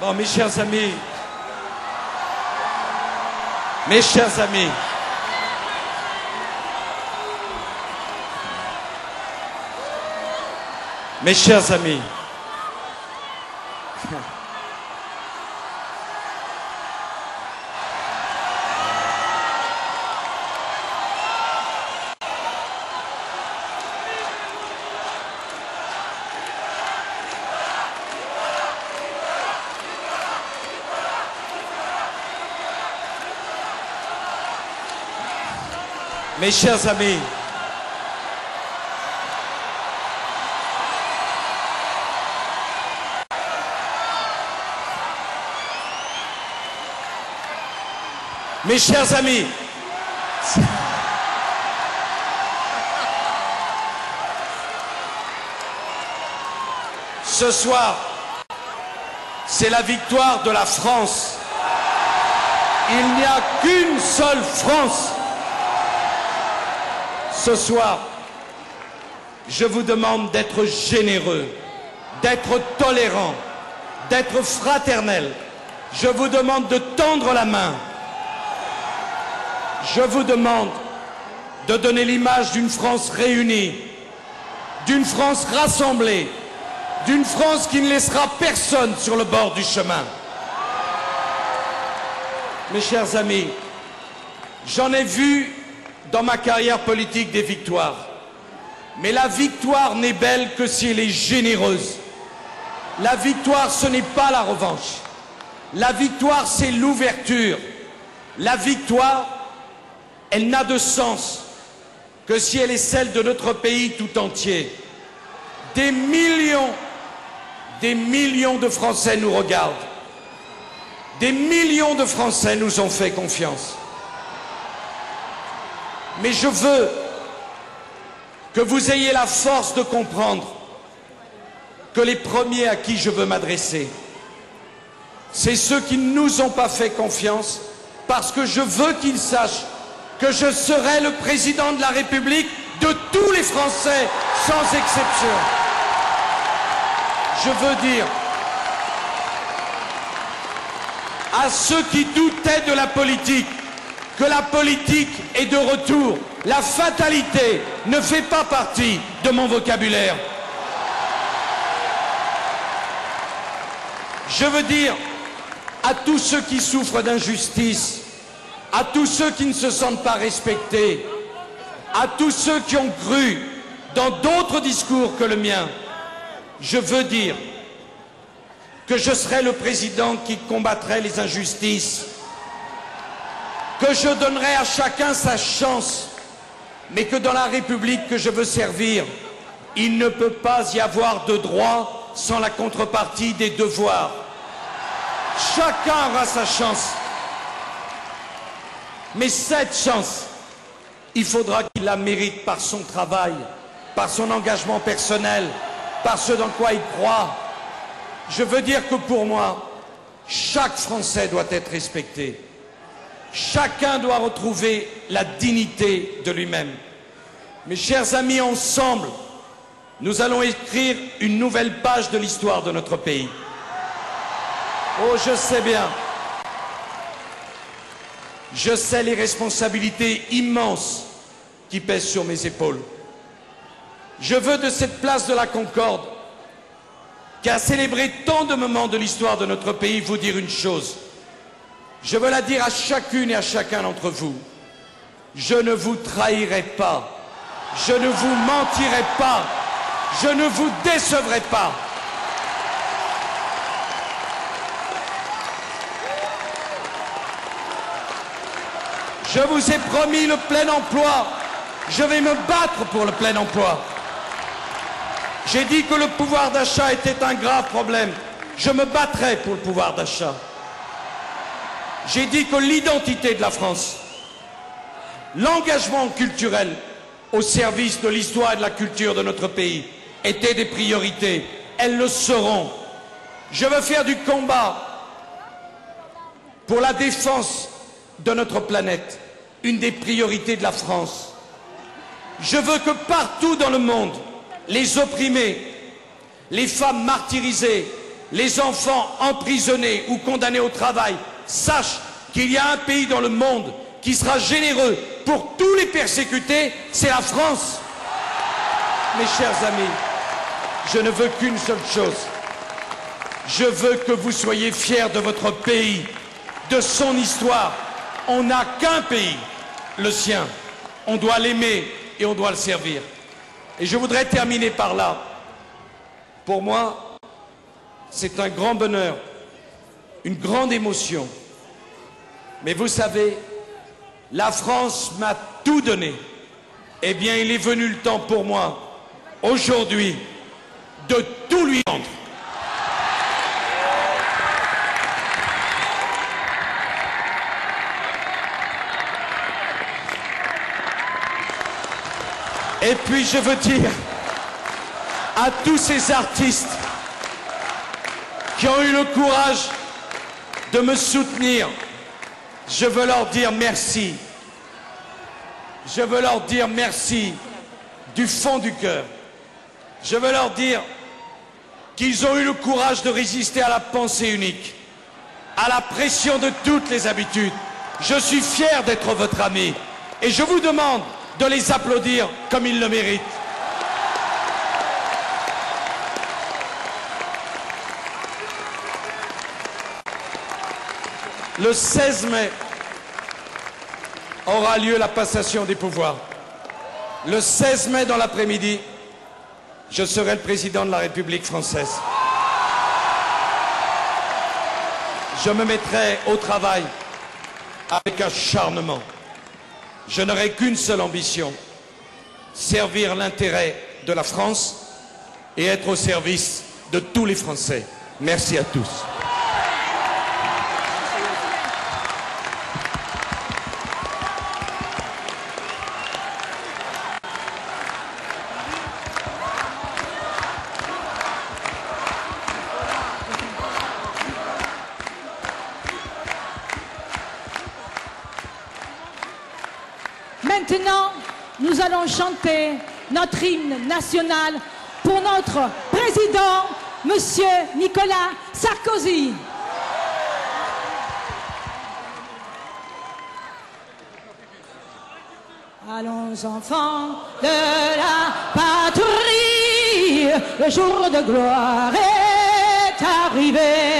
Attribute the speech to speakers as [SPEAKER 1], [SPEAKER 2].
[SPEAKER 1] Bon, mes chers amis, mes chers amis, mes chers amis, mes chers amis, mes chers amis, ce soir, c'est la victoire de la France. Il n'y a qu'une seule France. Ce soir, je vous demande d'être généreux, d'être tolérant, d'être fraternel. Je vous demande de tendre la main. Je vous demande de donner l'image d'une France réunie, d'une France rassemblée, d'une France qui ne laissera personne sur le bord du chemin. Mes chers amis, j'en ai vu dans ma carrière politique des victoires. Mais la victoire n'est belle que si elle est généreuse. La victoire, ce n'est pas la revanche. La victoire, c'est l'ouverture. La victoire, elle n'a de sens que si elle est celle de notre pays tout entier. Des millions de Français nous regardent. Des millions de Français nous ont fait confiance. Mais je veux que vous ayez la force de comprendre que les premiers à qui je veux m'adresser, c'est ceux qui ne nous ont pas fait confiance, parce que je veux qu'ils sachent que je serai le président de la République de tous les Français, sans exception. Je veux dire à ceux qui doutaient de la politique, que la politique est de retour. La fatalité ne fait pas partie de mon vocabulaire. Je veux dire à tous ceux qui souffrent d'injustice, à tous ceux qui ne se sentent pas respectés, à tous ceux qui ont cru dans d'autres discours que le mien, je veux dire que je serai le président qui combattrait les injustices, que je donnerai à chacun sa chance, mais que dans la République que je veux servir, il ne peut pas y avoir de droits sans la contrepartie des devoirs. Chacun aura sa chance. Mais cette chance, il faudra qu'il la mérite par son travail, par son engagement personnel, par ce dans quoi il croit. Je veux dire que pour moi, chaque Français doit être respecté. Chacun doit retrouver la dignité de lui-même. Mes chers amis, ensemble, nous allons écrire une nouvelle page de l'histoire de notre pays. Oh, je sais bien. Je sais les responsabilités immenses qui pèsent sur mes épaules. Je veux de cette place de la Concorde, qui a célébré tant de moments de l'histoire de notre pays, vous dire une chose. Je veux la dire à chacune et à chacun d'entre vous. Je ne vous trahirai pas. Je ne vous mentirai pas. Je ne vous décevrai pas. Je vous ai promis le plein emploi. Je vais me battre pour le plein emploi. J'ai dit que le pouvoir d'achat était un grave problème. Je me battrai pour le pouvoir d'achat. J'ai dit que l'identité de la France, l'engagement culturel au service de l'histoire et de la culture de notre pays étaient des priorités. Elles le seront. Je veux faire du combat pour la défense de notre planète une des priorités de la France. Je veux que partout dans le monde, les opprimés, les femmes martyrisées, les enfants emprisonnés ou condamnés au travail sachent qu'il y a un pays dans le monde qui sera généreux pour tous les persécutés, c'est la France. Mes chers amis, je ne veux qu'une seule chose. Je veux que vous soyez fiers de votre pays, de son histoire. On n'a qu'un pays, le sien. On doit l'aimer et on doit le servir. Et je voudrais terminer par là. Pour moi, c'est un grand bonheur, une grande émotion. Mais vous savez, la France m'a tout donné. Eh bien, il est venu le temps pour moi, aujourd'hui, de tout lui rendre. Et puis je veux dire à tous ces artistes qui ont eu le courage de me soutenir, je veux leur dire merci. Je veux leur dire merci du fond du cœur. Je veux leur dire qu'ils ont eu le courage de résister à la pensée unique, à la pression de toutes les habitudes. Je suis fier d'être votre ami et je vous demande de les applaudir comme ils le méritent. Le 16 mai aura lieu la passation des pouvoirs. Le 16 mai dans l'après-midi, je serai le président de la République française. Je me mettrai au travail avec acharnement. Je n'aurai qu'une seule ambition, servir l'intérêt de la France et être au service de tous les Français. Merci à tous.
[SPEAKER 2] Maintenant, nous allons chanter notre hymne national pour notre président, Monsieur Nicolas Sarkozy. Allons enfants de la patrie, le jour de gloire est arrivé.